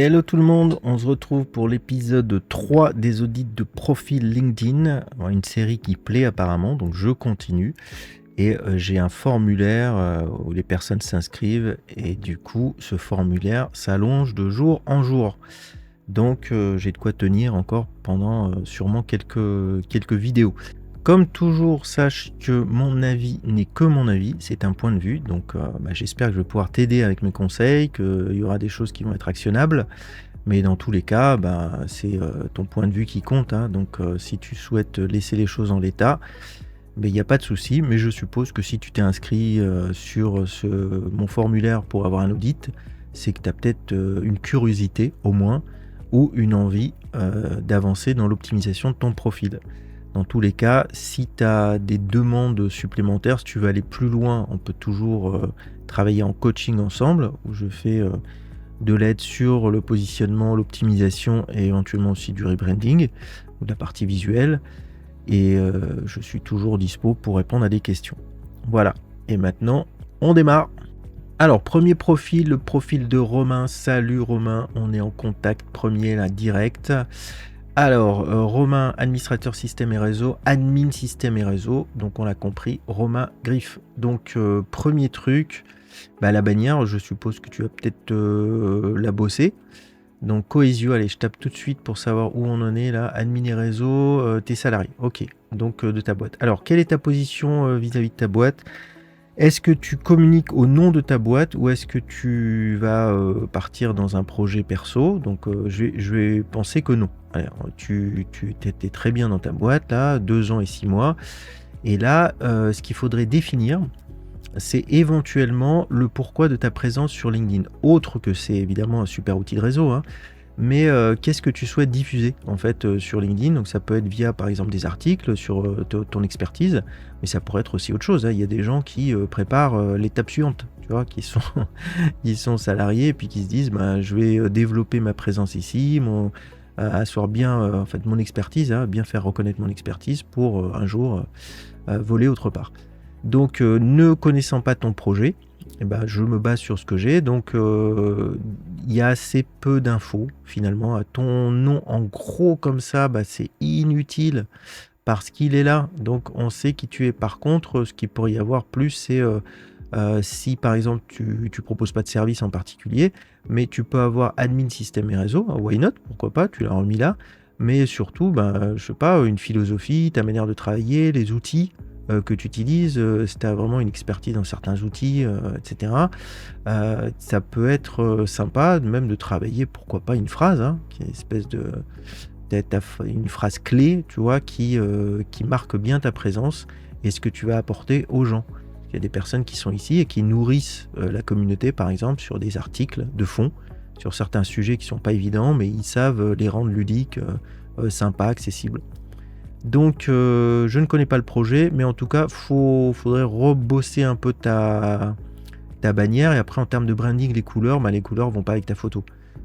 Hello tout le monde, on se retrouve pour l'épisode 3 des audits de profil LinkedIn, une série qui plaît apparemment, donc je continue. Et j'ai un formulaire où les personnes s'inscrivent et du coup ce formulaire s'allonge de jour en jour. Donc j'ai de quoi tenir encore pendant sûrement quelques vidéos. Comme toujours, sache que mon avis n'est que mon avis, c'est un point de vue, donc j'espère que je vais pouvoir t'aider avec mes conseils, qu'il y aura des choses qui vont être actionnables, mais dans tous les cas, c'est ton point de vue qui compte, hein. Donc si tu souhaites laisser les choses en l'état, il n'y a pas de souci, mais je suppose que si tu t'es inscrit sur mon formulaire pour avoir un audit, c'est que tu as peut-être une curiosité au moins, ou une envie d'avancer dans l'optimisation de ton profil. Dans tous les cas, si tu as des demandes supplémentaires, si tu veux aller plus loin, on peut toujours travailler en coaching ensemble, où je fais de l'aide sur le positionnement, l'optimisation et éventuellement aussi du rebranding, ou de la partie visuelle. Et je suis toujours dispo pour répondre à des questions. Voilà, et maintenant, on démarre. Alors, premier profil, le profil de Romain. Salut Romain, on est en contact premier là, direct. Alors, Romain, administrateur système et réseau, admin système et réseau, donc on l'a compris, Romain Griffe. Donc, premier truc, la bannière, je suppose que tu vas peut-être la bosser. Donc, Cohesio, allez, je tape tout de suite pour savoir où on en est là, admin et réseau, tes salariés, ok, donc de ta boîte. Alors, quelle est ta position vis-à-vis de ta boîte ? Est-ce que tu communiques au nom de ta boîte ou est-ce que tu vas partir dans un projet perso ? Donc je vais penser que non. Alors, tu étais très bien dans ta boîte, là, 2 ans et 6 mois. Et là, ce qu'il faudrait définir, c'est éventuellement le pourquoi de ta présence sur LinkedIn. Autre que c'est évidemment un super outil de réseau, hein. Mais qu'est-ce que tu souhaites diffuser en fait sur LinkedIn ? Donc ça peut être via par exemple des articles sur ton expertise, mais ça pourrait être aussi autre chose, hein. Il y a des gens qui préparent l'étape suivante, tu vois, qui sont salariés et puis qui se disent je vais développer ma présence ici, asseoir bien en fait mon expertise, hein, bien faire reconnaître mon expertise pour un jour voler autre part. Donc ne connaissant pas ton projet, je me base sur ce que j'ai, donc il y a assez peu d'infos finalement. Ton nom en gros comme ça, c'est inutile parce qu'il est là, donc on sait qui tu es. Par contre, ce qu'il pourrait y avoir plus, c'est si par exemple tu proposes pas de service en particulier, mais tu peux avoir admin système et réseau, why not, pourquoi pas, tu l'as remis là, mais surtout, je sais pas, une philosophie, ta manière de travailler, les outils que tu utilises, si tu as vraiment une expertise dans certains outils, etc. Ça peut être sympa même de travailler, pourquoi pas, une phrase, hein, qui est une espèce de une phrase clé, tu vois, qui marque bien ta présence et ce que tu vas apporter aux gens. Il y a des personnes qui sont ici et qui nourrissent la communauté, par exemple, sur des articles de fond, sur certains sujets qui ne sont pas évidents, mais ils savent les rendre ludiques, sympas, accessibles. Donc, je ne connais pas le projet, mais en tout cas, faudrait rebosser un peu ta bannière. Et après, en termes de branding, les couleurs vont pas avec ta photo.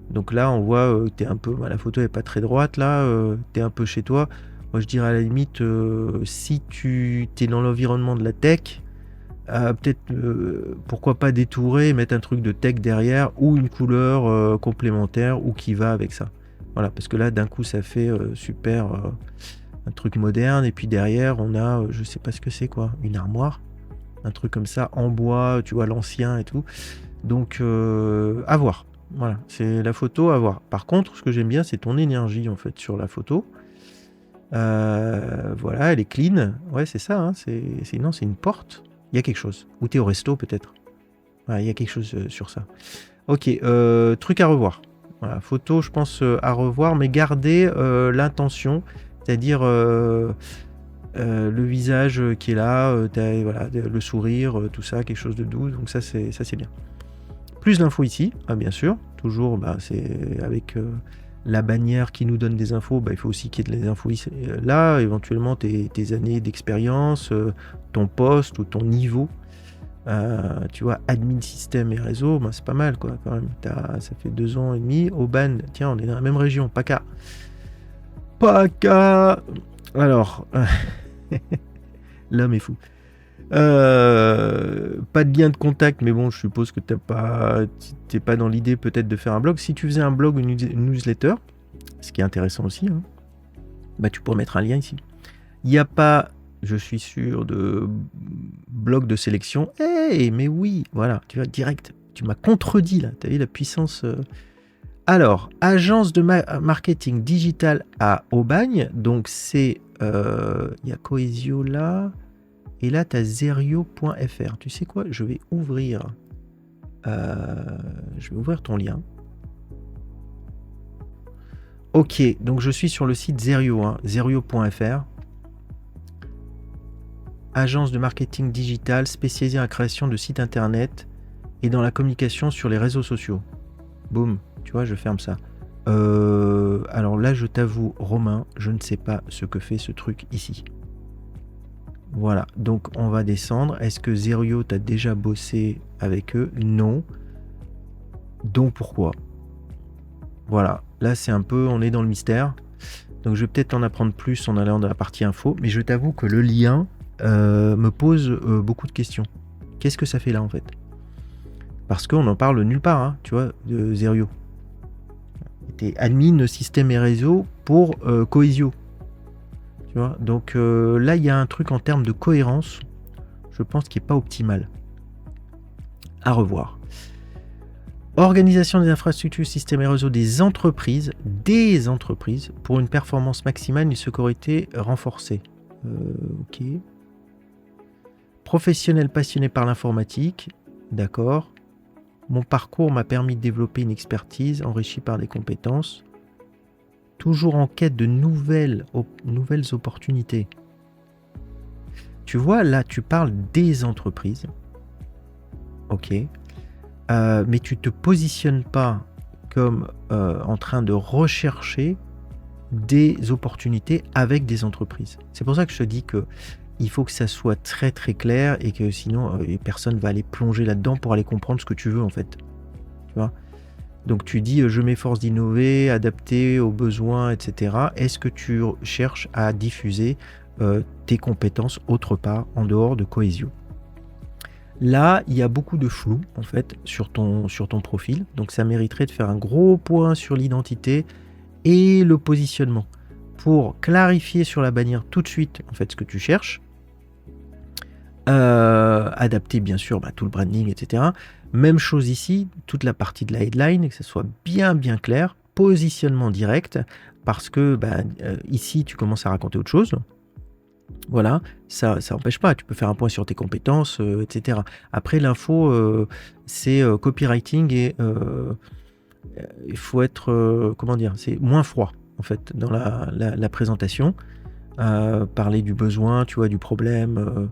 Donc là, on voit t'es un peu, la photo est pas très droite. Là, t'es un peu chez toi. Moi, je dirais à la limite, si tu es dans l'environnement de la tech, peut-être pourquoi pas détourer, mettre un truc de tech derrière ou une couleur complémentaire ou qui va avec ça. Voilà, parce que là, d'un coup, ça fait super. Un truc moderne, et puis derrière on a je sais pas ce que c'est, quoi, une armoire, un truc comme ça en bois, tu vois, l'ancien et tout. Donc à voir, voilà, c'est la photo à voir. Par contre, ce que j'aime bien, c'est ton énergie en fait sur la photo. Voilà, elle est clean, ouais, c'est ça, hein, c'est une porte, il y a quelque chose, ou t'es au resto peut-être, il y a quelque chose sur ça. Ok, truc à revoir, voilà, photo je pense à revoir, mais garder l'intention. C'est-à-dire le visage qui est là, voilà, le sourire, tout ça, quelque chose de doux. Donc ça c'est bien. Plus d'infos ici, bien sûr. Toujours, c'est avec la bannière qui nous donne des infos. Il faut aussi qu'il y ait des infos ici, là, éventuellement tes années d'expérience, ton poste ou ton niveau. Tu vois, admin système et réseau, c'est pas mal, quoi, quand même. Ça fait 2 ans et demi. Auban, tiens, on est dans la même région, PACA. Alors, l'homme est fou. Pas de lien de contact, mais bon, je suppose que t'es pas dans l'idée peut-être de faire un blog. Si tu faisais un blog ou une newsletter, ce qui est intéressant aussi, hein, bah tu pourrais mettre un lien ici. Il n'y a pas, je suis sûr, de blog de sélection. Eh, mais oui, voilà, tu vois, direct. Tu m'as contredit là, tu as vu la puissance. Alors, agence de marketing digital à Aubagne, donc c'est, il y a Cohesio là, et là tu as Zerio.fr. Tu sais quoi, je vais ouvrir ton lien. Ok, donc je suis sur le site Zerio, hein, Zerio.fr. Agence de marketing digital spécialisée en la création de sites internet et dans la communication sur les réseaux sociaux. Boum, tu vois, je ferme ça. Alors là, je t'avoue, Romain, je ne sais pas ce que fait ce truc ici. Voilà, donc on va descendre. Est-ce que Zerio, t'as déjà bossé avec eux? Non. Donc pourquoi? Voilà, là c'est un peu, on est dans le mystère. Donc je vais peut-être en apprendre plus en allant dans la partie info, mais je t'avoue que le lien me pose beaucoup de questions. Qu'est-ce que ça fait là en fait? Parce qu'on n'en parle nulle part, hein, tu vois, de Zerio. T'es admin système et réseau pour Cohesio. Tu vois, donc là il y a un truc en termes de cohérence, je pense qui n'est pas optimal. À revoir. Organisation des infrastructures, systèmes et réseaux des entreprises pour une performance maximale et une sécurité renforcée. Ok. Professionnel passionné par l'informatique, d'accord. Mon parcours m'a permis de développer une expertise enrichie par des compétences. Toujours en quête de nouvelles opportunités. Tu vois, là, tu parles des entreprises. Ok. Mais tu te positionnes pas comme en train de rechercher des opportunités avec des entreprises. C'est pour ça que je te dis que il faut que ça soit très très clair et que sinon personne va aller plonger là-dedans pour aller comprendre ce que tu veux en fait. Tu vois ? Donc tu dis je m'efforce d'innover, adapter aux besoins, etc. Est-ce que tu cherches à diffuser tes compétences autre part en dehors de Cohesio ? Là, il y a beaucoup de flou en fait sur ton profil, donc ça mériterait de faire un gros point sur l'identité et le positionnement pour clarifier sur la bannière tout de suite en fait ce que tu cherches, adapter bien sûr tout le branding, etc. Même chose ici, toute la partie de la headline, que ça soit bien clair, positionnement direct, parce que ici tu commences à raconter autre chose. Voilà, ça n'empêche pas, tu peux faire un point sur tes compétences, etc. Après, l'info, c'est copywriting et il faut être, comment dire, c'est moins froid, en fait, dans la présentation. Parler du besoin, tu vois, du problème,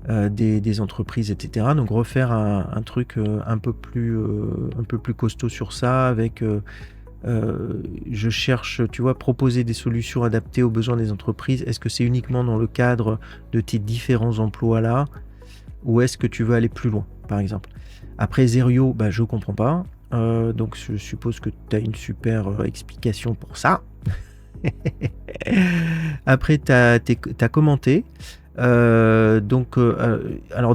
des entreprises, etc. Donc, refaire un truc un peu plus costaud sur ça, avec... je cherche, tu vois, proposer des solutions adaptées aux besoins des entreprises. Est-ce que c'est uniquement dans le cadre de tes différents emplois là, ou est-ce que tu veux aller plus loin, par exemple? Après Zerio, je comprends pas. Donc je suppose que tu as une super explication pour ça. Après, tu as commenté. Alors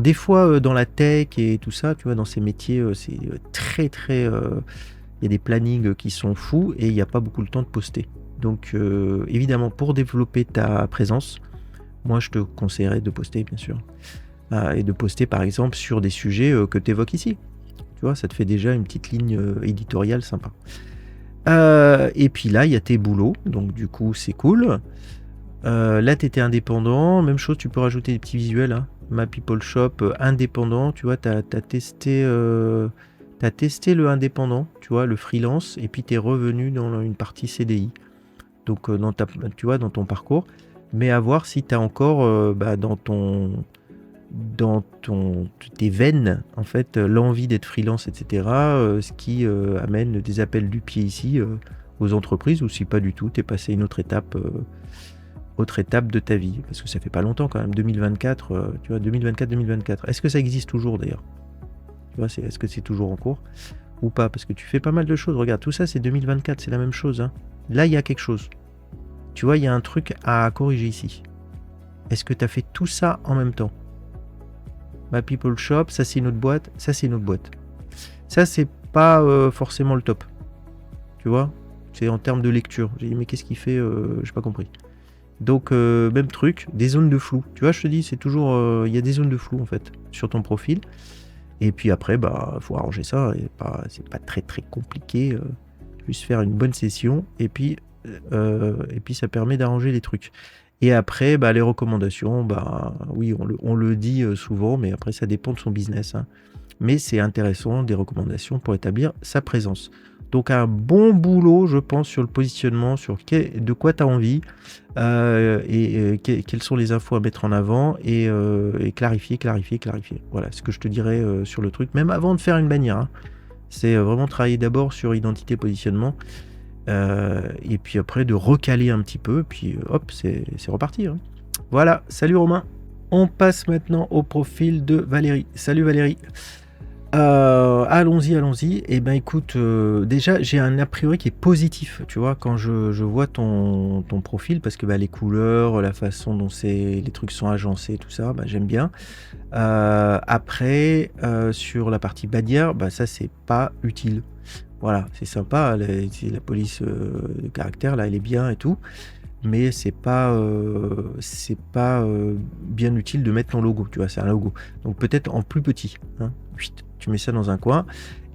des fois dans la tech et tout ça, tu vois, dans ces métiers, c'est très très... il y a des plannings qui sont fous et il n'y a pas beaucoup le temps de poster. Donc évidemment, pour développer ta présence, moi je te conseillerais de poster bien sûr. Et de poster par exemple sur des sujets que tu évoques ici. Tu vois, ça te fait déjà une petite ligne éditoriale sympa. Et puis là, il y a tes boulots, donc du coup c'est cool. Là, tu étais indépendant, même chose, tu peux rajouter des petits visuels. Hein. Ma People Shop, indépendant, tu vois, tu as testé... T'as testé le indépendant, tu vois, le freelance, et puis t'es revenu dans une partie CDI. Donc, tu vois, dans ton parcours. Mais à voir si t'as encore dans tes veines, en fait, l'envie d'être freelance, etc. Ce qui amène des appels du pied ici aux entreprises, ou si pas du tout, t'es passé une autre étape de ta vie. Parce que ça fait pas longtemps quand même, 2024, tu vois, 2024. Est-ce que ça existe toujours d'ailleurs ? Tu vois, est-ce que c'est toujours en cours ou pas? Parce que tu fais pas mal de choses. Regarde, tout ça, c'est 2024, c'est la même chose. Hein. Là, il y a quelque chose. Tu vois, il y a un truc à corriger ici. Est-ce que tu as fait tout ça en même temps? My People Shop, ça c'est une autre boîte, ça c'est une autre boîte. Ça c'est pas forcément le top. Tu vois, c'est en termes de lecture. J'ai dit mais qu'est-ce qu'il fait, j'ai pas compris. Donc même truc, des zones de flou. Tu vois, je te dis, c'est toujours, il y a des zones de flou en fait sur ton profil. Et puis après, bah, faut arranger ça. C'est pas très très compliqué. Juste faire une bonne session et puis ça permet d'arranger les trucs. Et après, bah, les recommandations, bah oui, on le dit souvent, mais après ça dépend de son business. Hein. Mais c'est intéressant, des recommandations pour établir sa présence. Donc un bon boulot, je pense, sur le positionnement, sur de quoi tu as envie, quelles sont les infos à mettre en avant, et clarifier. Voilà ce que je te dirais sur le truc, même avant de faire une bannière. Hein. C'est vraiment travailler d'abord sur identité, positionnement, et puis après de recaler un petit peu, puis hop, c'est reparti. Hein. Voilà, salut Romain. On passe maintenant au profil de Valérie. Salut Valérie. Allons-y. Eh ben écoute, déjà j'ai un a priori qui est positif, tu vois, quand je vois ton profil, parce que bah, les couleurs, la façon dont les trucs sont agencés, tout ça, bah, j'aime bien. Après, sur la partie bannière, bah, ça c'est pas utile. Voilà, c'est sympa, la police de caractère, là, elle est bien et tout, mais c'est pas bien utile de mettre ton logo, tu vois, c'est un logo. Donc peut-être en plus petit, hein. Chut, tu mets ça dans un coin,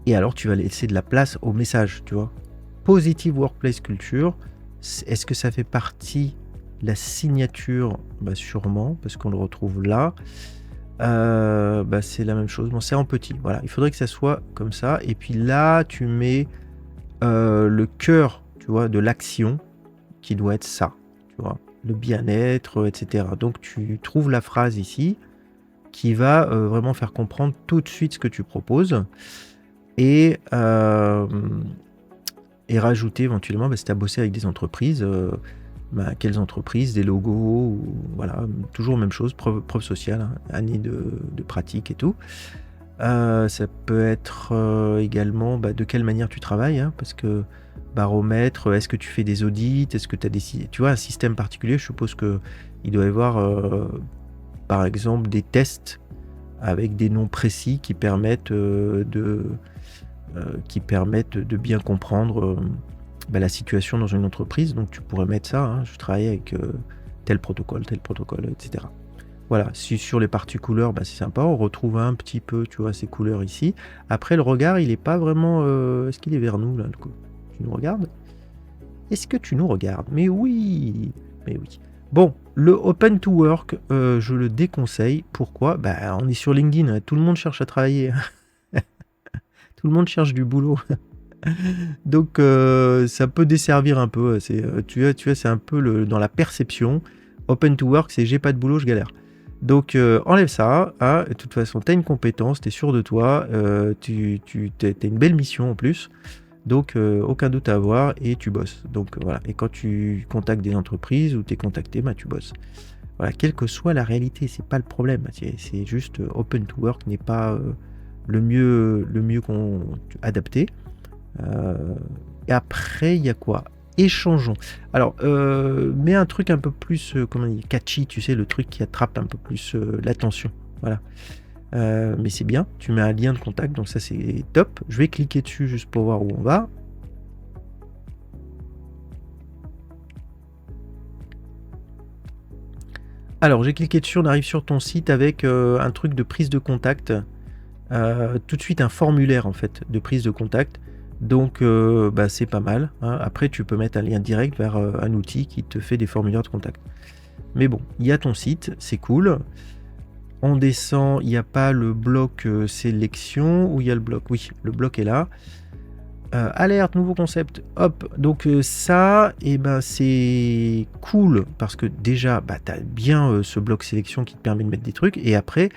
et alors tu vas laisser de la place au message, tu vois. Positive Workplace Culture, est-ce que ça fait partie de la signature? Bah sûrement, parce qu'on le retrouve là. Bah c'est la même chose, bon c'est en petit, voilà, il faudrait que ça soit comme ça, et puis là tu mets le cœur, tu vois, de l'action, qui doit être ça, tu vois, le bien-être, etc. Donc tu trouves la phrase ici, qui va vraiment faire comprendre tout de suite ce que tu proposes, et rajouter éventuellement, bah, si tu as bossé avec des entreprises, bah, quelles entreprises, des logos, ou, voilà, toujours même chose, preuve sociale, hein, année de pratique et tout. Ça peut être également bah, de quelle manière tu travailles, hein, parce que baromètre, est-ce que tu fais des audits, est-ce que tu as tu vois, un système particulier, je suppose qu'il doit y avoir par exemple des tests avec des noms précis qui permettent de bien comprendre bah, la situation dans une entreprise. Donc tu pourrais mettre ça, hein, je travaille avec tel protocole, etc. Voilà, sur les parties couleurs, bah, c'est sympa, on retrouve un petit peu, tu vois, ces couleurs ici. Après, le regard, il est pas vraiment... est-ce qu'il est vers nous, là, le coup? Tu nous regardes? Est-ce que tu nous regardes? Mais oui. Bon, le Open to Work, je le déconseille. Pourquoi? Bah, on est sur LinkedIn, tout le monde cherche à travailler. Tout le monde cherche du boulot. Donc ça peut desservir un peu. Tu vois, c'est un peu dans la perception. Open to work, c'est j'ai pas de boulot, je galère. Donc enlève ça. Hein. De toute façon, tu as une compétence, tu es sûr de toi, tu as une belle mission en plus. Donc aucun doute à avoir, et tu bosses. Donc voilà. Et quand tu contactes des entreprises ou tu es contacté, bah, tu bosses. Voilà, quelle que soit la réalité, c'est pas le problème. C'est juste open to work n'est pas le mieux qu'on adapté. Et après, il y a quoi? Échangeons. Alors, mets un truc un peu plus, comment dire, catchy, tu sais, le truc qui attrape un peu plus l'attention. Voilà. Mais c'est bien, tu mets un lien de contact, donc ça c'est top. Je vais cliquer dessus juste pour voir où on va. Alors, j'ai cliqué dessus, on arrive sur ton site avec un truc de prise de contact. Tout de suite un formulaire en fait de prise de contact. Donc bah, c'est pas mal. Hein. Après, tu peux mettre un lien direct vers un outil qui te fait des formulaires de contact. Mais bon, il y a ton site, c'est cool. On descend, il n'y a pas le bloc sélection, ou il y a le bloc? Oui, le bloc est là. Alerte, nouveau concept, hop. Donc ça, et ben c'est cool parce que déjà, bah, tu as bien ce bloc sélection qui te permet de mettre des trucs. Et après,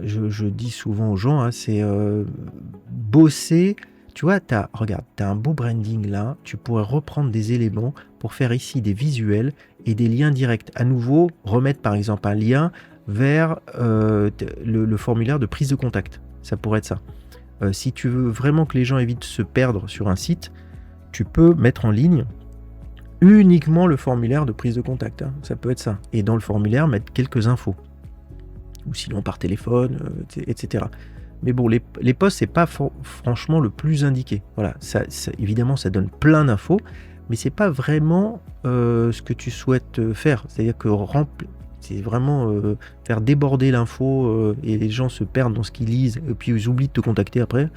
je dis souvent aux gens, hein, c'est bosser. Tu vois, regarde, tu as un beau branding là, tu pourrais reprendre des éléments pour faire ici des visuels et des liens directs. À nouveau, remettre par exemple un lien vers le formulaire de prise de contact. Ça pourrait être ça. Si tu veux vraiment que les gens évitent de se perdre sur un site, tu peux mettre en ligne uniquement le formulaire de prise de contact. Hein. Ça peut être ça. Et dans le formulaire, mettre quelques infos. ou sinon par téléphone, etc. Mais bon, les posts, c'est pas franchement le plus indiqué. Voilà, évidemment, ça donne plein d'infos, mais c'est pas vraiment ce que tu souhaites faire. C'est-à-dire que c'est vraiment faire déborder l'info et les gens se perdent dans ce qu'ils lisent et puis ils oublient de te contacter après.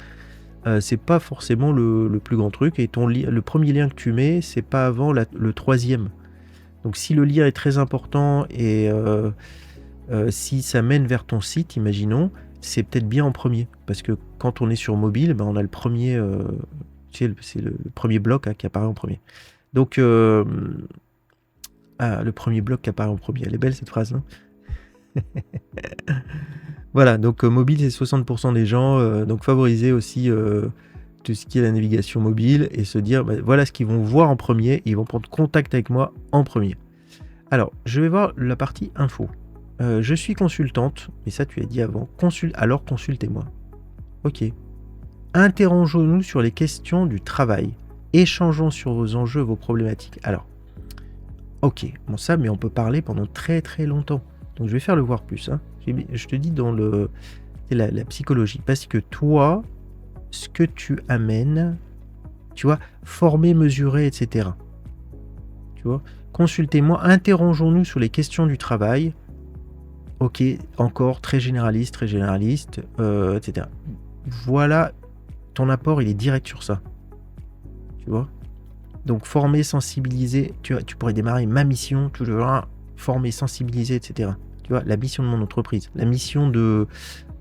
C'est pas forcément le plus grand truc. Et le premier lien que tu mets, c'est pas avant le troisième. Donc si le lien est très important et si ça mène vers ton site, imaginons, c'est peut-être bien en premier. Parce que quand on est sur mobile, on a le premier, c'est le premier bloc qui apparaît en premier. Donc, le premier bloc qui apparaît en premier. Elle est belle cette phrase, hein. Voilà, donc mobile, c'est 60% des gens. Donc favoriser aussi tout ce qui est la navigation mobile et se dire, voilà ce qu'ils vont voir en premier. Ils vont prendre contact avec moi en premier. Alors, je vais voir la partie info. Je suis consultante, mais ça tu l'as dit avant. Alors consultez-moi. Ok. Interrogeons-nous sur les questions du travail. Échangeons sur vos enjeux, vos problématiques. Alors, ok, bon ça, mais on peut parler pendant très très longtemps. Donc je vais faire le voir plus. Hein. Je te dis dans la psychologie. Parce que toi, ce que tu amènes, tu vois, former, mesurer, etc. Tu vois, consultez-moi, interrogeons-nous sur les questions du travail. Ok, encore très généraliste, etc. Voilà, ton apport, il est direct sur ça. Tu vois. Donc former, sensibiliser, tu pourrais démarrer ma mission, tu vois, former, sensibiliser, etc. Tu vois, la mission de mon entreprise, la mission de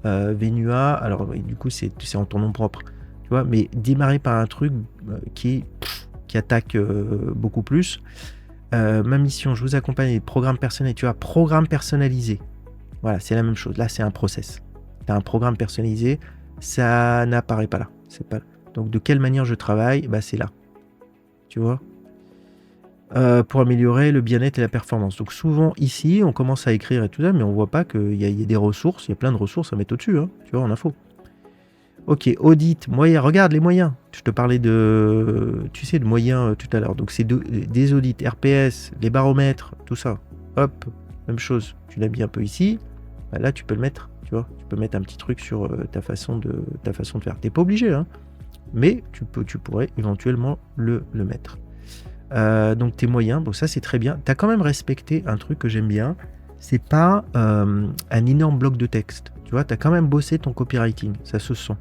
Venua, alors du coup c'est en ton nom propre, tu vois, mais démarrer par un truc qui attaque beaucoup plus. Ma mission, je vous accompagne des programmes personnels, tu vois, programme personnalisé. Voilà, c'est la même chose. Là, c'est un process. Tu as un programme personnalisé, ça n'apparaît pas là. C'est pas... Donc, de quelle manière je travaille, c'est là. Tu vois, pour améliorer le bien-être et la performance. Donc, souvent, ici, on commence à écrire et tout ça, mais on voit pas qu'il y a des ressources. Il y a plein de ressources à mettre au-dessus, hein, tu vois, en info. Ok, audit, moyens. Regarde les moyens. Je te parlais de moyens tout à l'heure. Donc, c'est des audits, RPS, les baromètres, tout ça. Hop, même chose. Tu l'as mis un peu ici. Là, tu peux le mettre, tu vois. Tu peux mettre un petit truc sur ta façon de faire. T'es pas obligé, hein. Mais tu pourrais éventuellement le mettre. Donc, tes moyens, bon, ça, c'est très bien. Tu as quand même respecté un truc que j'aime bien. C'est pas un énorme bloc de texte. Tu vois, tu as quand même bossé ton copywriting. Ça se sent.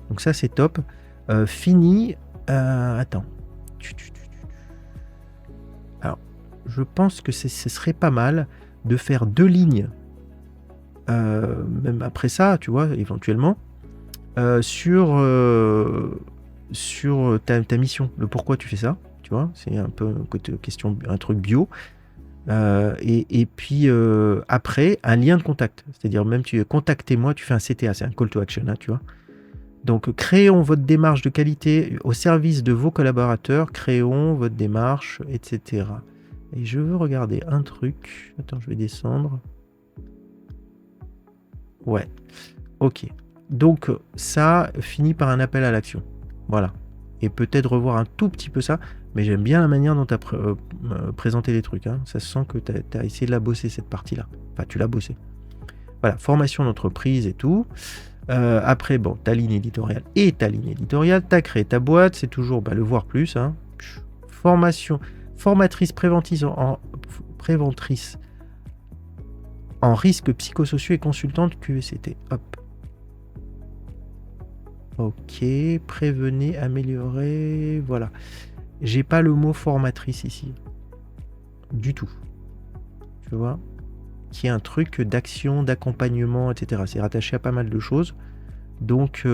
Donc, ça, c'est top. Fini. Attends. Alors, je pense que ce serait pas mal de faire 2 lignes. Même après ça, tu vois, éventuellement, sur ta mission, le pourquoi tu fais ça, tu vois, c'est un peu question, un truc bio, et puis après, un lien de contact, c'est-à-dire même contactez-moi, tu fais un CTA, c'est un call to action, hein, tu vois. Donc, créons votre démarche de qualité au service de vos collaborateurs, créons votre démarche, etc. Et je veux regarder un truc, attends, je vais descendre. Ouais, ok. Donc ça finit par un appel à l'action. Voilà. Et peut-être revoir un tout petit peu ça, mais j'aime bien la manière dont tu as présenté les trucs. Hein. Ça se sent que tu as essayé de la bosser, cette partie-là. Enfin, tu l'as bossé. Voilà, formation d'entreprise et tout. Après, bon, ta ligne éditoriale et ta ligne éditoriale. Tu as créé ta boîte, c'est toujours le voir plus. Hein. Formation, formatrice préventrice en risques psychosociaux et consultante QECT. Hop. Ok, prévenez, améliorer, voilà. J'ai pas le mot formatrice ici. Du tout. Tu vois, qui est un truc d'action, d'accompagnement, etc. C'est rattaché à pas mal de choses. Donc,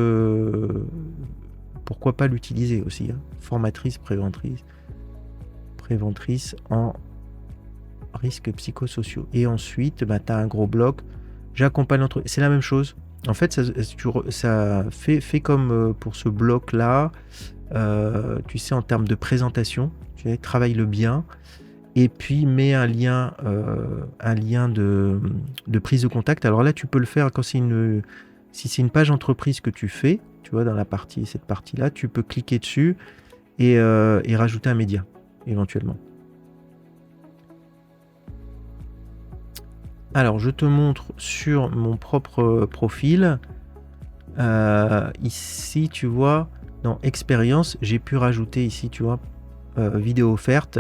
pourquoi pas l'utiliser aussi, hein. Formatrice, préventrice en risques psychosociaux. Et ensuite, tu as un gros bloc. J'accompagne l'entreprise. C'est la même chose. En fait, ça fait comme pour ce bloc-là, tu sais, en termes de présentation, tu sais, travaille le bien, et puis mets un lien de prise de contact. Alors là, tu peux le faire quand si c'est une page entreprise que tu fais, tu vois, dans cette partie-là, tu peux cliquer dessus et rajouter un média, éventuellement. Alors, je te montre sur mon propre profil. Ici, tu vois, dans expérience, j'ai pu rajouter ici, tu vois, vidéo offerte.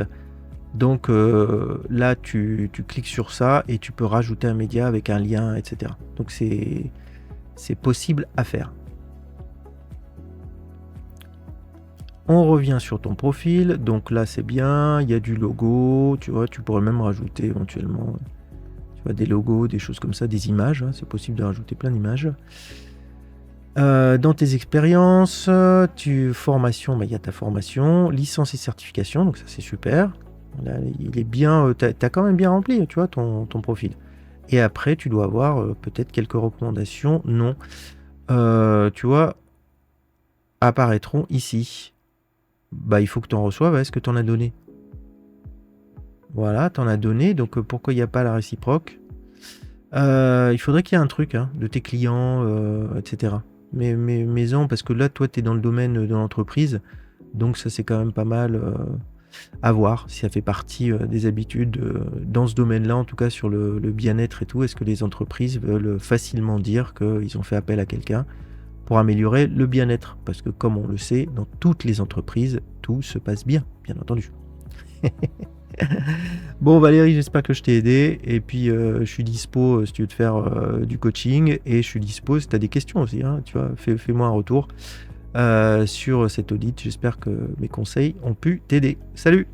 Donc là, tu cliques sur ça et tu peux rajouter un média avec un lien, etc. Donc c'est possible à faire. On revient sur ton profil. Donc là, c'est bien. Il y a du logo. Tu vois, tu pourrais même rajouter éventuellement tu vois, des logos, des choses comme ça, des images. Hein, c'est possible de rajouter plein d'images. Dans tes expériences, formation, il y a ta formation, licence et certification, donc ça c'est super. Là, il est bien, t'as quand même bien rempli, tu vois, ton profil. Et après, tu dois avoir peut-être quelques recommandations. Non, tu vois, apparaîtront ici. Bah, il faut que tu en reçoives. Est-ce que tu en as donné? Voilà, tu en as donné. Donc pourquoi il n'y a pas la réciproque? Il faudrait qu'il y ait un truc hein, de tes clients, etc. Mais parce que là, toi, tu es dans le domaine de l'entreprise, donc ça, c'est quand même pas mal à voir si ça fait partie des habitudes dans ce domaine-là, en tout cas sur le bien-être et tout. Est-ce que les entreprises veulent facilement dire qu'ils ont fait appel à quelqu'un pour améliorer le bien-être? Parce que comme on le sait, dans toutes les entreprises, tout se passe bien entendu. Bon Valérie, j'espère que je t'ai aidé. Et puis je suis dispo si tu veux te faire du coaching. Et je suis dispo si tu as des questions aussi. Hein, tu vois, fais-moi un retour sur cet audit. J'espère que mes conseils ont pu t'aider. Salut!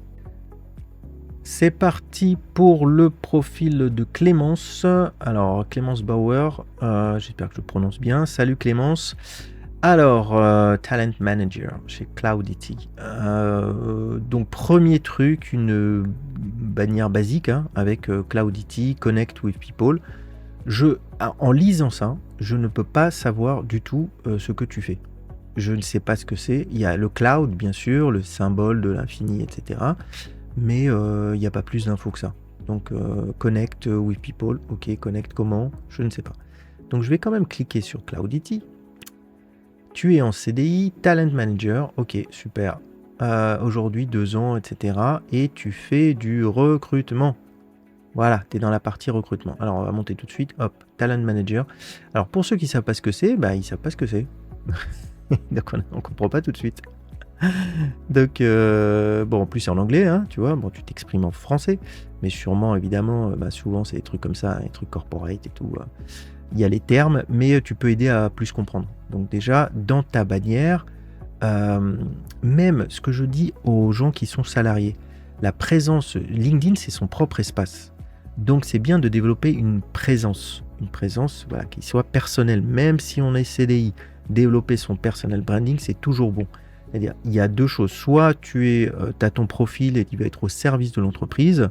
C'est parti pour le profil de Clémence. Alors Clémence Bauer, j'espère que je prononce bien. Salut Clémence. Alors, Talent Manager chez Cloudity. Donc, premier truc, une bannière basique hein, avec Cloudity, Connect with People. En lisant ça, je ne peux pas savoir du tout ce que tu fais. Je ne sais pas ce que c'est. Il y a le cloud, bien sûr, le symbole de l'infini, etc. Mais il n'y a pas plus d'infos que ça. Donc, Connect with People. Ok, Connect comment? Je ne sais pas. Donc, je vais quand même cliquer sur Cloudity. Tu es en CDI, Talent Manager, ok, super. Aujourd'hui, 2 ans, etc. Et tu fais du recrutement. Voilà, tu es dans la partie recrutement. Alors, on va monter tout de suite. Hop, Talent Manager. Alors, pour ceux qui ne savent pas ce que c'est, bah, ils ne savent pas ce que c'est. Donc, on ne comprend pas tout de suite. Donc, bon, en plus, c'est en anglais, hein, tu vois. Bon, tu t'exprimes en français. Mais sûrement, évidemment, souvent, c'est des trucs comme ça, des trucs corporate et tout. Il y a les termes, mais tu peux aider à plus comprendre. Donc déjà, dans ta bannière, même ce que je dis aux gens qui sont salariés, la présence, LinkedIn, c'est son propre espace. Donc c'est bien de développer une présence voilà, qui soit personnelle, même si on est CDI. Développer son personal branding, c'est toujours bon. C'est-à-dire, il y a deux choses. Soit tu as ton profil et qui va être au service de l'entreprise,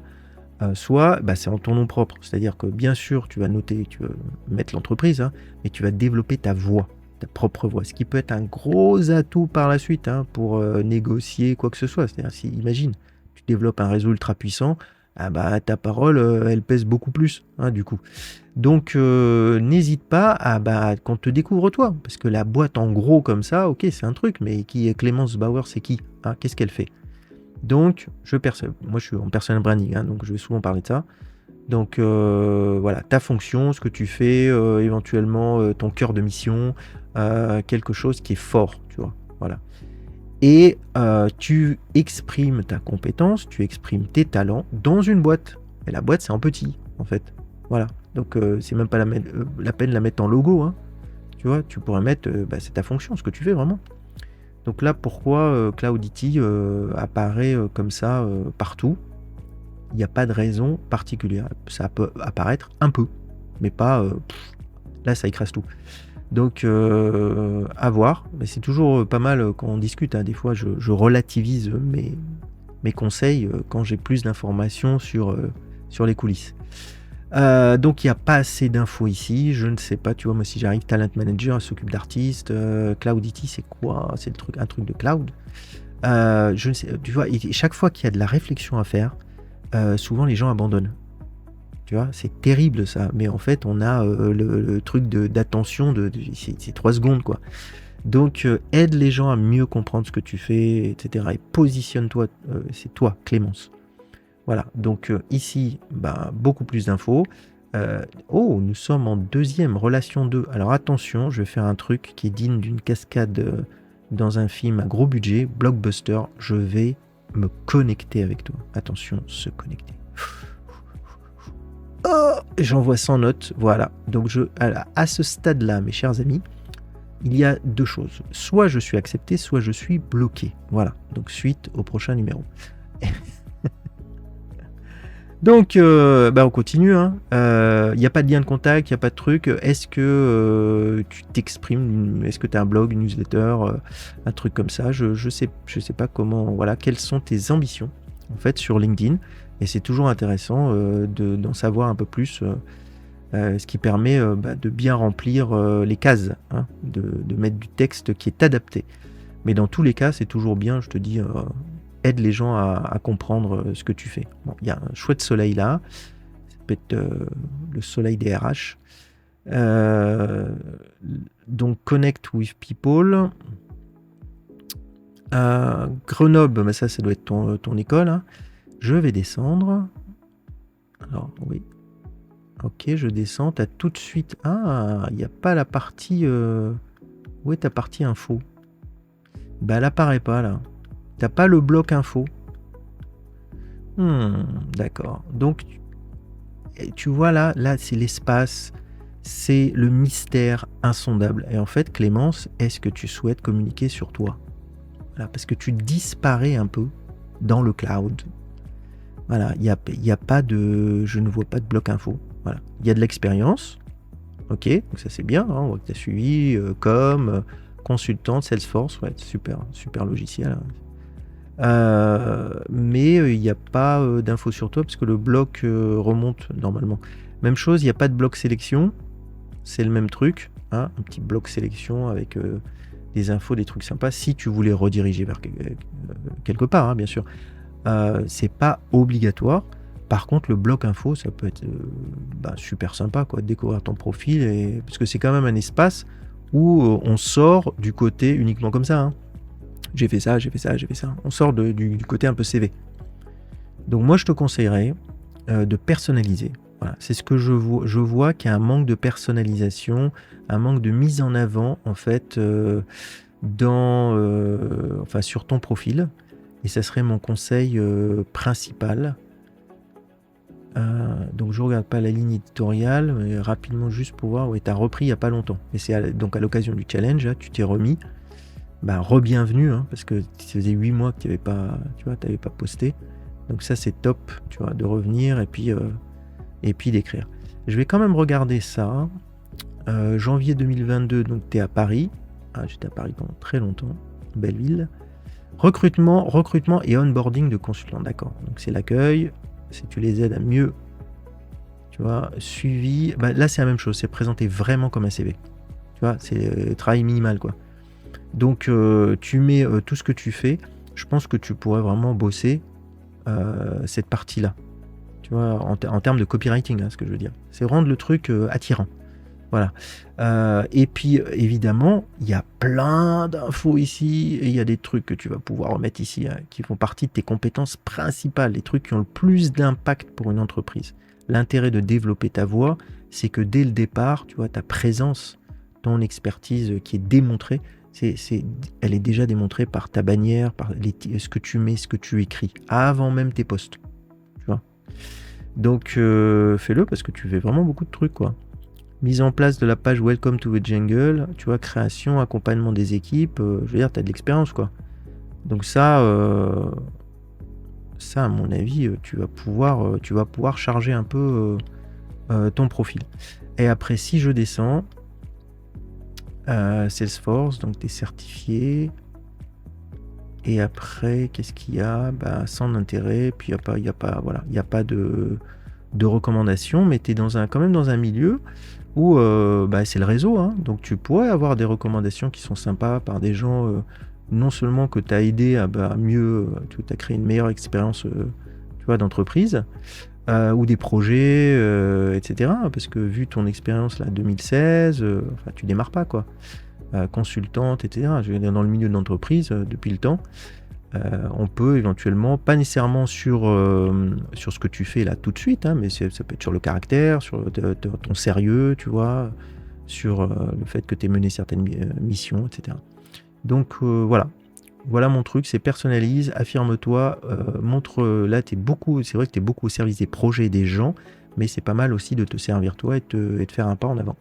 soit c'est en ton nom propre. C'est-à-dire que bien sûr, tu vas noter, tu vas mettre l'entreprise, hein, mais tu vas développer ta voix, ta propre voix, ce qui peut être un gros atout par la suite hein, pour négocier quoi que ce soit. C'est-à-dire, si, imagine, tu développes un réseau ultra puissant, ta parole, elle pèse beaucoup plus, hein, du coup. Donc, n'hésite pas à qu'on te découvre toi, parce que la boîte en gros comme ça, ok, c'est un truc, mais qui est Clémence Bauer, c'est qui hein, qu'est-ce qu'elle fait? Donc, moi je suis en personal branding, hein, donc je vais souvent parler de ça. Donc voilà, ta fonction, ce que tu fais, éventuellement ton cœur de mission, quelque chose qui est fort, tu vois. Voilà. Et tu exprimes ta compétence, tu exprimes tes talents dans une boîte. Et la boîte, c'est en petit, en fait. Voilà. Donc c'est même pas la peine de la mettre en logo. Hein. Tu vois, tu pourrais mettre, c'est ta fonction, ce que tu fais vraiment. Donc là, pourquoi Cloudity apparaît comme ça partout? Il n'y a pas de raison particulière. Ça peut apparaître un peu, mais pas... là, ça écrase tout. Donc, à voir. Mais c'est toujours pas mal quand on discute. Hein. Des fois, je relativise mes conseils quand j'ai plus d'informations sur les coulisses. Donc il n'y a pas assez d'infos ici, je ne sais pas, tu vois, moi si j'arrive, Talent Manager, elle s'occupe d'artistes, Cloudity c'est quoi? C'est un truc de cloud. Je ne sais, tu vois, chaque fois qu'il y a de la réflexion à faire, souvent les gens abandonnent. Tu vois, c'est terrible ça, mais en fait on a le truc d'attention, c'est 3 secondes quoi. Donc aide les gens à mieux comprendre ce que tu fais, etc. Et positionne-toi, c'est toi, Clémence. Voilà, donc ici, beaucoup plus d'infos. Oh, nous sommes en deuxième, relation 2. Alors attention, je vais faire un truc qui est digne d'une cascade dans un film à gros budget, blockbuster. Je vais me connecter avec toi. Attention, se connecter. Oh, j'envoie 100 notes, voilà. Donc à ce stade-là, mes chers amis, il y a deux choses. Soit je suis accepté, soit je suis bloqué. Voilà. Donc suite au prochain numéro. Donc, on continue. Il n'y a pas de lien de contact, il n'y a pas de truc. Est-ce que tu t'exprimes? Est-ce que tu as un blog, une newsletter, un truc comme ça? Je sais pas comment. Voilà, quelles sont tes ambitions en fait sur LinkedIn? Et c'est toujours intéressant d'en savoir un peu plus, ce qui permet de bien remplir les cases, de mettre du texte qui est adapté. Mais dans tous les cas, c'est toujours bien, je te dis, aide les gens à comprendre ce que tu fais. Bon, il y a un chouette soleil là, ça peut être le soleil des RH. Donc connect with people. Grenoble, ça doit être ton école. Hein. Je vais descendre. Alors oui. Ok, je descends. T'as tout de suite. Ah, il n'y a pas la partie. Où est ta partie info? Bah, elle apparaît pas là. T'as pas le bloc info. D'accord. Donc, tu vois là c'est l'espace, c'est le mystère insondable. Et en fait, Clémence, est-ce que tu souhaites communiquer sur toi? Voilà, parce que tu disparais un peu dans le cloud. Voilà, il y a pas de... Je ne vois pas de bloc info. Voilà. Il y a de l'expérience. Ok, donc ça c'est bien. On voit que tu as suivi consultante, Salesforce. Ouais, super logiciel. Mais il n'y a pas d'infos sur toi parce que le bloc remonte normalement. Même chose, il n'y a pas de bloc sélection. C'est le même truc. Un petit bloc sélection avec des infos, des trucs sympas. Si tu voulais rediriger vers quelque part, bien sûr. C'est pas obligatoire. Par contre, le bloc info, ça peut être super sympa, quoi, de découvrir ton profil. Parce que c'est quand même un espace où on sort du côté uniquement comme ça. J'ai fait ça. On sort du côté un peu CV. Donc moi, je te conseillerais de personnaliser. Voilà. C'est ce que je vois qu'il y a un manque de personnalisation, un manque de mise en avant, en fait, sur ton profil. Et ça serait mon conseil principal. Donc je regarde pas la ligne éditoriale, mais rapidement juste pour voir. Oui, tu as repris il n'y a pas longtemps. Et c'est donc à l'occasion du challenge, là, tu t'es remis. Re-bienvenue, parce que ça faisait 8 mois que tu n'avais pas posté. Donc ça c'est top, tu vois, de revenir et puis d'écrire. Je vais quand même regarder ça. Janvier 2022, donc tu es à Paris. J'étais à Paris pendant très longtemps. Belle ville. Recrutement et onboarding de consultants, d'accord. Donc c'est l'accueil, si tu les aides à mieux, tu vois, suivi. Là c'est la même chose, c'est présenté vraiment comme un CV. Tu vois, c'est travail minimal, quoi. Donc tu mets tout ce que tu fais. Je pense que tu pourrais vraiment bosser cette partie-là. Tu vois, en termes de copywriting, ce que je veux dire. C'est rendre le truc attirant. Voilà. Et puis, évidemment, il y a plein d'infos ici, et il y a des trucs que tu vas pouvoir remettre ici, qui font partie de tes compétences principales, les trucs qui ont le plus d'impact pour une entreprise. L'intérêt de développer ta voix, c'est que dès le départ, tu vois, ta présence, ton expertise qui est démontrée, elle est déjà démontrée par ta bannière, par ce que tu mets, ce que tu écris, avant même tes posts. Tu vois. Donc, fais-le parce que tu fais vraiment beaucoup de trucs, quoi. Mise en place de la page Welcome to the Jungle, tu vois, création, accompagnement des équipes, je veux dire, tu as de l'expérience, quoi. Donc ça, à mon avis, tu vas pouvoir charger un peu ton profil. Et après, si je descends, Salesforce, donc tu es certifié. Et après, qu'est-ce qu'il y a? Sans intérêt, puis il n'y a pas de recommandations, mais tu es quand même dans un milieu où c'est le réseau, donc tu pourrais avoir des recommandations qui sont sympas par des gens non seulement que tu as aidé à mieux, tu as créé une meilleure expérience tu vois, d'entreprise, ou des projets, etc. Parce que vu ton expérience là 2016, tu démarres pas, quoi. Consultante, etc. Je veux dire, dans le milieu de l'entreprise depuis le temps. On peut éventuellement, pas nécessairement sur ce que tu fais là tout de suite, hein, mais ça peut être sur le caractère, sur ton sérieux, tu vois, sur le fait que tu aies mené certaines missions, etc. Donc voilà mon truc, c'est personnalise, affirme-toi, montre, là c'est vrai que tu es beaucoup au service des projets et des gens, mais c'est pas mal aussi de te servir toi et de faire un pas en avant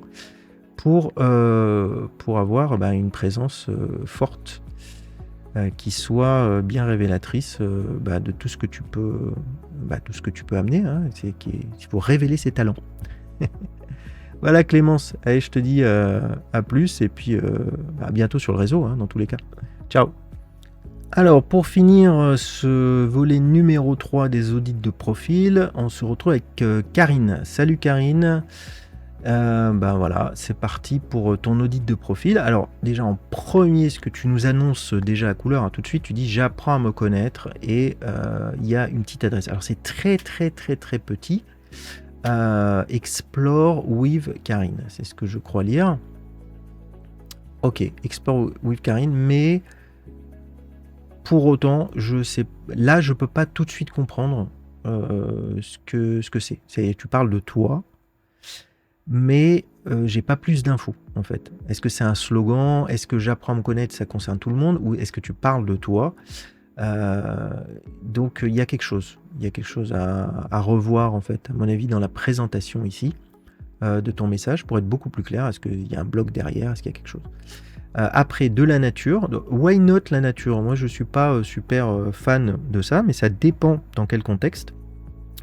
pour avoir une présence forte qui soit bien révélatrice de tout ce que tu peux amener, hein, il faut révéler ses talents. Voilà Clémence, allez je te dis à plus et puis à bientôt sur le réseau, hein, dans tous les cas. Ciao. Alors pour finir ce volet numéro 3 des audits de profil, on se retrouve avec Karine. Salut Karine. Voilà, c'est parti pour ton audit de profil. Alors déjà en premier, ce que tu nous annonces déjà à couleur, hein, tout de suite, tu dis j'apprends à me connaître et il y a une petite adresse. Alors c'est très très très très petit. Explore with Karine, c'est ce que je crois lire. Ok, Explore with Karine, mais pour autant, je peux pas tout de suite comprendre ce que c'est. Tu parles de toi, mais j'ai pas plus d'infos en fait. Est-ce que c'est un slogan? Est-ce que j'apprends à me connaître, ça concerne tout le monde? Ou est-ce que tu parles de toi? Donc il y a quelque chose. Il y a quelque chose à revoir en fait, à mon avis, dans la présentation ici de ton message pour être beaucoup plus clair. Est-ce qu'il y a un bloc derrière? Est-ce qu'il y a quelque chose? Après, de la nature. Why not la nature? Moi, je suis pas super fan de ça, mais ça dépend dans quel contexte.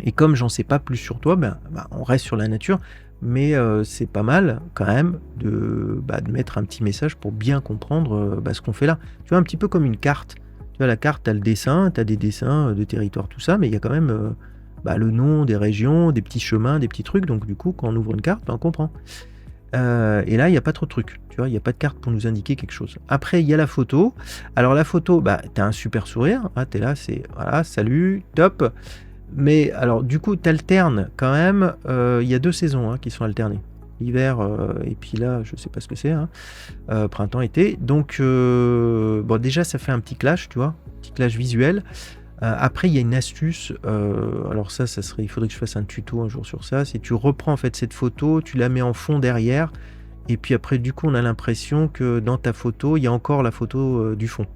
Et comme j'en sais pas plus sur toi, on reste sur la nature. Mais c'est pas mal quand même de mettre un petit message pour bien comprendre ce qu'on fait là. Tu vois, un petit peu comme une carte. Tu vois, la carte, tu as le dessin, tu as des dessins de territoire, tout ça, mais il y a quand même le nom des régions, des petits chemins, des petits trucs. Donc du coup, quand on ouvre une carte, on comprend. Et là, il n'y a pas trop de trucs. Tu vois, il n'y a pas de carte pour nous indiquer quelque chose. Après, il y a la photo. Alors la photo, tu as un super sourire. Hein, tu es là, c'est voilà, salut, top. Mais alors du coup, tu alternes quand même. Il y a 2 saisons qui sont alternées. L'hiver et puis là, je sais pas ce que c'est. Hein, printemps, été. Donc déjà, ça fait un petit clash, tu vois, petit clash visuel. Après, il y a une astuce. Alors ça serait. Il faudrait que je fasse un tuto un jour sur ça. C'est tu reprends en fait cette photo, tu la mets en fond derrière. Et puis après, du coup, on a l'impression que dans ta photo, il y a encore la photo du fond.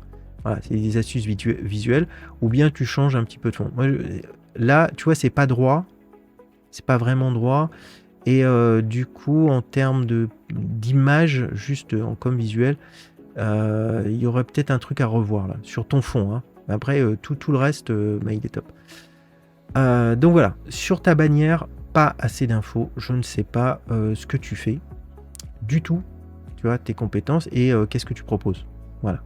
Voilà, c'est des astuces visuelles. Ou bien tu changes un petit peu de fond. Moi, là, tu vois, c'est pas droit. C'est pas vraiment droit. Et du coup, en termes d'image, juste comme visuel, il y aurait peut-être un truc à revoir là, sur ton fond. Hein. Après, tout le reste, il est top. Donc voilà, sur ta bannière, pas assez d'infos. Je ne sais pas ce que tu fais du tout, tu vois, tes compétences et qu'est-ce que tu proposes. Voilà.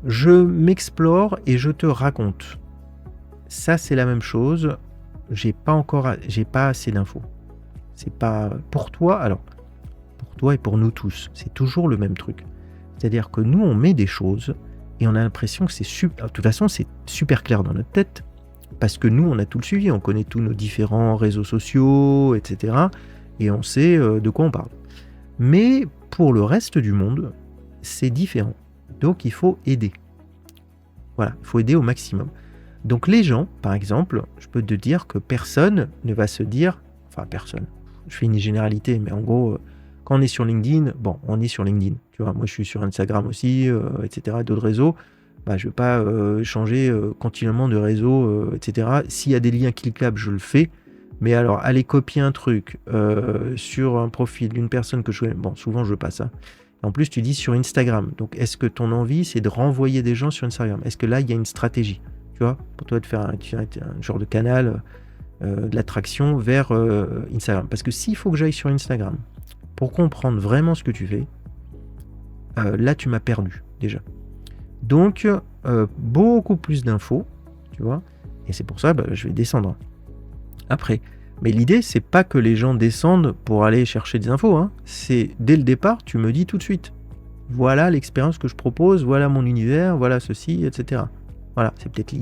Je m'explore et je te raconte. Ça, c'est la même chose. J'ai pas assez d'infos. C'est pas pour toi. Alors, pour toi et pour nous tous, c'est toujours le même truc. C'est-à-dire que nous, on met des choses et on a l'impression que c'est super. De toute façon, c'est super clair dans notre tête parce que nous, on a tout le suivi. On connaît tous nos différents réseaux sociaux, etc. Et on sait de quoi on parle. Mais pour le reste du monde, c'est différent. Donc, il faut aider. Voilà, il faut aider au maximum. Donc, les gens, par exemple, je peux te dire que personne ne va se dire... Enfin, personne. Je fais une généralité, mais en gros, quand on est sur LinkedIn, on est sur LinkedIn. Tu vois, moi, je suis sur Instagram aussi, etc., d'autres réseaux. Je ne vais pas changer continuellement de réseau, etc. S'il y a des liens cliquables, je le fais. Mais alors, aller copier un truc sur un profil d'une personne que je connais, souvent je passe ça. En plus, tu dis sur Instagram. Donc, est-ce que ton envie, c'est de renvoyer des gens sur Instagram? Est-ce que là, il y a une stratégie, tu vois, pour toi de faire un genre de canal de l'attraction vers Instagram? Parce que s'il faut que j'aille sur Instagram pour comprendre vraiment ce que tu fais, là, tu m'as perdu déjà. Donc, beaucoup plus d'infos, tu vois, et c'est pour ça, je vais descendre. Après, mais l'idée, c'est pas que les gens descendent pour aller chercher des infos. Hein. C'est dès le départ, tu me dis tout de suite. Voilà l'expérience que je propose, voilà mon univers, voilà ceci, etc. Voilà, c'est peut-être lié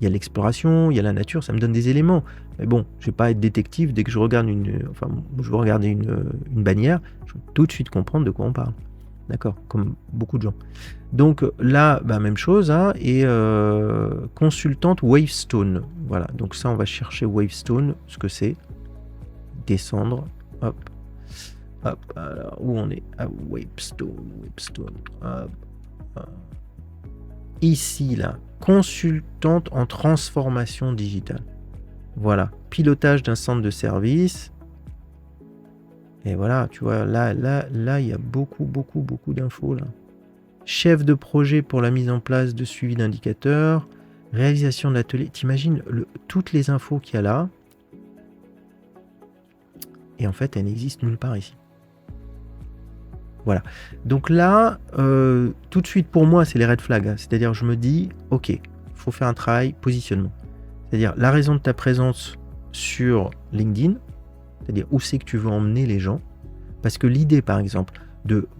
il y a l'exploration, il y a la nature, ça me donne des éléments. Mais bon, je vais pas être détective dès que je regarde je vais regarder une bannière, je vais tout de suite comprendre de quoi on parle. d'accord, comme beaucoup de gens. Donc là, bah, même chose, hein, et consultante Wavestone. Voilà, donc ça, on va chercher Wavestone, ce que c'est. Descendre, hop, hop, alors, où on est? Ah, Wavestone, hop, hop. Ici, là, consultante en transformation digitale. Voilà, pilotage d'un centre de service. Et voilà, tu vois, là, il y a beaucoup d'infos, là. Chef de projet pour la mise en place de suivi d'indicateurs, réalisation de l'atelier. T'imagines toutes les infos qu'il y a là, et en fait, elles n'existent nulle part ici. Voilà. Donc là, tout de suite, pour moi, c'est les red flags. Hein. C'est-à-dire, je me dis, ok, il faut faire un travail positionnement. C'est-à-dire, la raison de ta présence sur LinkedIn, c'est-à-dire où c'est que tu veux emmener les gens. Parce que l'idée, par exemple,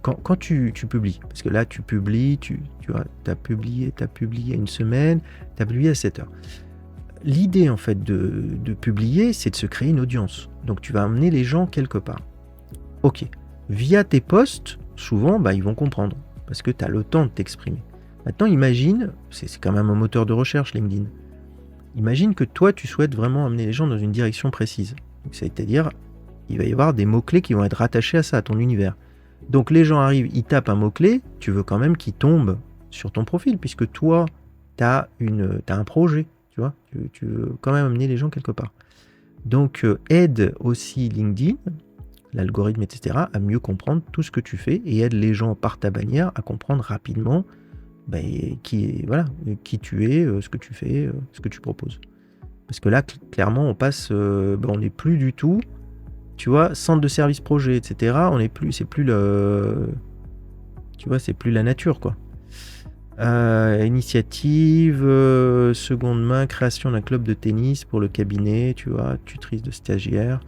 quand tu publies, parce que là, tu publies, tu vois, t'as publié il y a une semaine, tu as publié à 7 heures. L'idée, en fait, de publier, c'est de se créer une audience. Donc, tu vas amener les gens quelque part. Ok. Via tes posts, souvent, bah, ils vont comprendre. Parce que tu as le temps de t'exprimer. Maintenant, imagine, c'est quand même un moteur de recherche, LinkedIn. Imagine que toi, tu souhaites vraiment amener les gens dans une direction précise. C'est-à-dire, il va y avoir des mots-clés qui vont être rattachés à ça, à ton univers. Donc les gens arrivent, ils tapent un mot-clé, tu veux quand même qu'ils tombent sur ton profil, puisque toi, tu as un projet, tu vois, tu veux quand même amener les gens quelque part. Donc aide aussi LinkedIn, l'algorithme, etc., à mieux comprendre tout ce que tu fais, et aide les gens par ta bannière à comprendre rapidement qui tu es, ce que tu fais, ce que tu proposes. Parce que là, clairement, on passe, on n'est plus du tout, tu vois, centre de service projet, etc. On n'est plus, c'est plus c'est plus la nature, quoi. Initiative, seconde main, création d'un club de tennis pour le cabinet, tu vois, tutrice de stagiaire.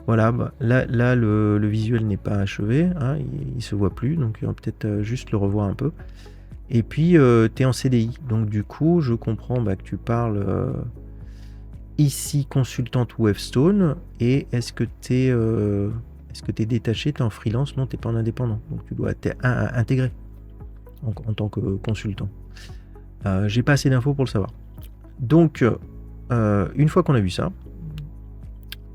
Voilà, bah, là le visuel n'est pas achevé, hein, il se voit plus, donc on va peut-être juste le revoir un peu. Et puis, tu es en CDI, donc du coup, je comprends que tu parles ici consultante Wavestone, et est-ce que tu es détaché, tu es en freelance? Non, tu n'es pas en indépendant, donc tu dois être intégré en tant que consultant. J'ai pas assez d'infos pour le savoir. Donc, une fois qu'on a vu ça,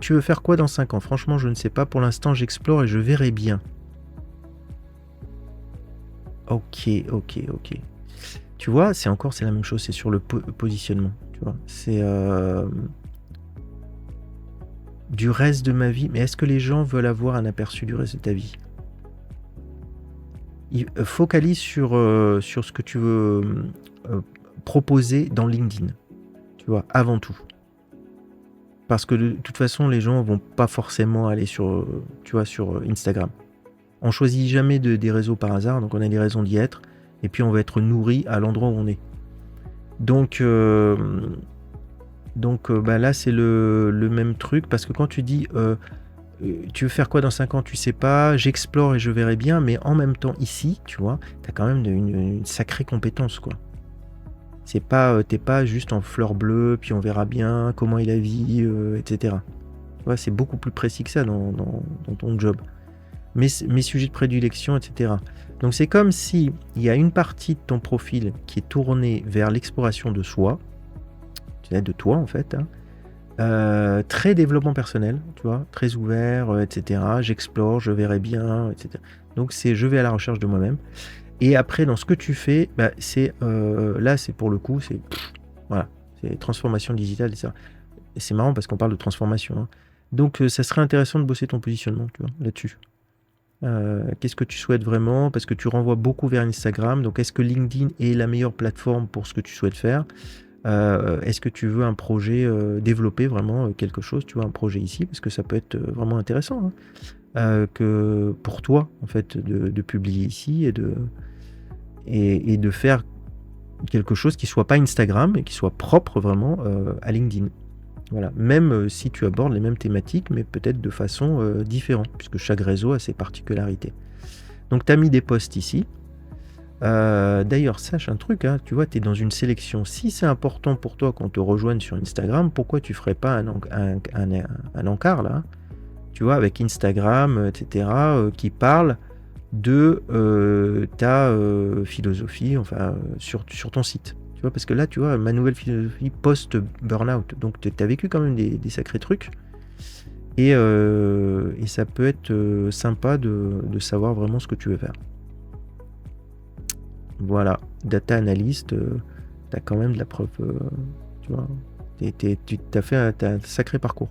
tu veux faire quoi dans 5 ans? Franchement, je ne sais pas. Pour l'instant, j'explore et je verrai bien. Ok. Tu vois, c'est la même chose, c'est sur le positionnement. Tu vois, c'est du reste de ma vie. Mais est-ce que les gens veulent avoir un aperçu du reste de ta vie? Focalise sur ce que tu veux proposer dans LinkedIn. Tu vois, avant tout. Parce que de toute façon, les gens vont pas forcément aller sur Instagram. On choisit jamais des réseaux par hasard, donc on a des raisons d'y être, et puis on va être nourri à l'endroit où on est. Donc là, c'est le même truc, parce que quand tu dis tu veux faire quoi dans 5 ans, tu sais pas, j'explore et je verrai bien, mais en même temps, ici, tu vois, t'as quand même une sacrée compétence, quoi. C'est pas, t'es pas juste en fleur bleue, puis on verra bien comment est la vie, etc. Tu vois, c'est beaucoup plus précis que ça dans ton job. Mes sujets de prédilection, etc. Donc c'est comme si il y a une partie de ton profil qui est tournée vers l'exploration de soi, de toi en fait, hein, très développement personnel, tu vois, très ouvert, etc. J'explore, je verrai bien, etc. Donc c'est je vais à la recherche de moi-même. Et après dans ce que tu fais, c'est là c'est pour le coup, c'est transformation digitale, etc. Et c'est marrant parce qu'on parle de transformation. Hein. Donc ça serait intéressant de bosser ton positionnement, tu vois, là-dessus. Qu'est-ce que tu souhaites vraiment? Parce que tu renvoies beaucoup vers Instagram. Donc, est-ce que LinkedIn est la meilleure plateforme pour ce que tu souhaites faire? Est-ce que tu veux un projet, développer vraiment quelque chose? Tu vois, un projet ici, parce que ça peut être vraiment intéressant hein, que pour toi, en fait, de publier ici et de faire quelque chose qui soit pas Instagram et qui soit propre vraiment à LinkedIn. Voilà. Même si tu abordes les mêmes thématiques, mais peut-être de façon différente, puisque chaque réseau a ses particularités. Donc, tu as mis des posts ici. D'ailleurs, sache un truc, hein, tu vois, tu es dans une sélection. Si c'est important pour toi qu'on te rejoigne sur Instagram, pourquoi tu ferais pas un encart, là, tu vois, avec Instagram, etc., qui parle de ta philosophie, enfin, sur ton site. Tu vois, parce que là, tu vois, ma nouvelle philosophie post-burnout. Donc, tu as vécu quand même des sacrés trucs. Et ça peut être sympa de savoir vraiment ce que tu veux faire. Voilà, data analyst, tu as quand même de la preuve, tu vois. Tu as fait un sacré parcours.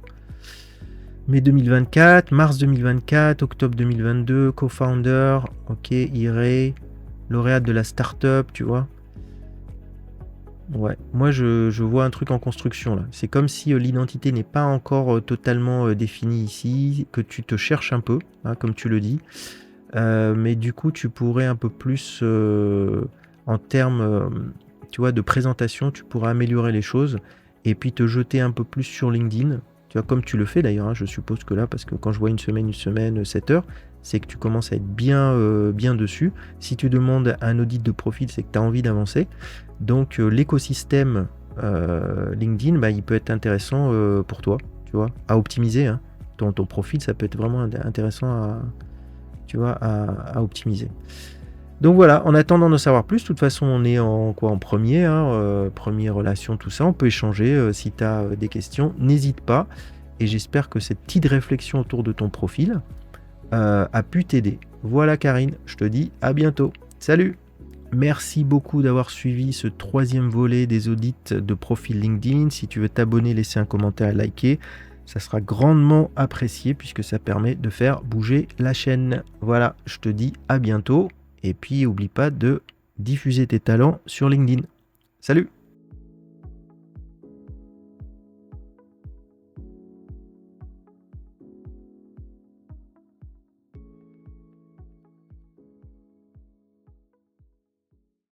Mai 2024, mars 2024, octobre 2022, co-founder, ok, IRE, lauréate de la start-up, tu vois. Ouais, moi je vois un truc en construction là. C'est comme si l'identité n'est pas encore totalement définie ici, que tu te cherches un peu, hein, comme tu le dis. Mais du coup, tu pourrais un peu plus, en termes, tu vois, de présentation, tu pourrais améliorer les choses et puis te jeter un peu plus sur LinkedIn. Tu vois, comme tu le fais d'ailleurs, hein, je suppose que là, parce que quand je vois une semaine, 7 heures, c'est que tu commences à être bien dessus. Si tu demandes un audit de profil, c'est que tu as envie d'avancer. Donc, l'écosystème LinkedIn, bah, il peut être intéressant pour toi, tu vois, à optimiser. Hein. Ton profil, ça peut être vraiment intéressant tu vois, à optimiser. Donc voilà, en attendant de savoir plus, de toute façon on est en premier, hein, première relation, tout ça, on peut échanger, si tu as des questions, n'hésite pas, et j'espère que cette petite réflexion autour de ton profil a pu t'aider. Voilà Karine, je te dis à bientôt. Salut! Merci beaucoup d'avoir suivi ce 3e volet des audits de profil LinkedIn. Si tu veux t'abonner, laisser un commentaire et liker. Ça sera grandement apprécié puisque ça permet de faire bouger la chaîne. Voilà, je te dis à bientôt. Et puis, n'oublie pas de diffuser tes talents sur LinkedIn. Salut!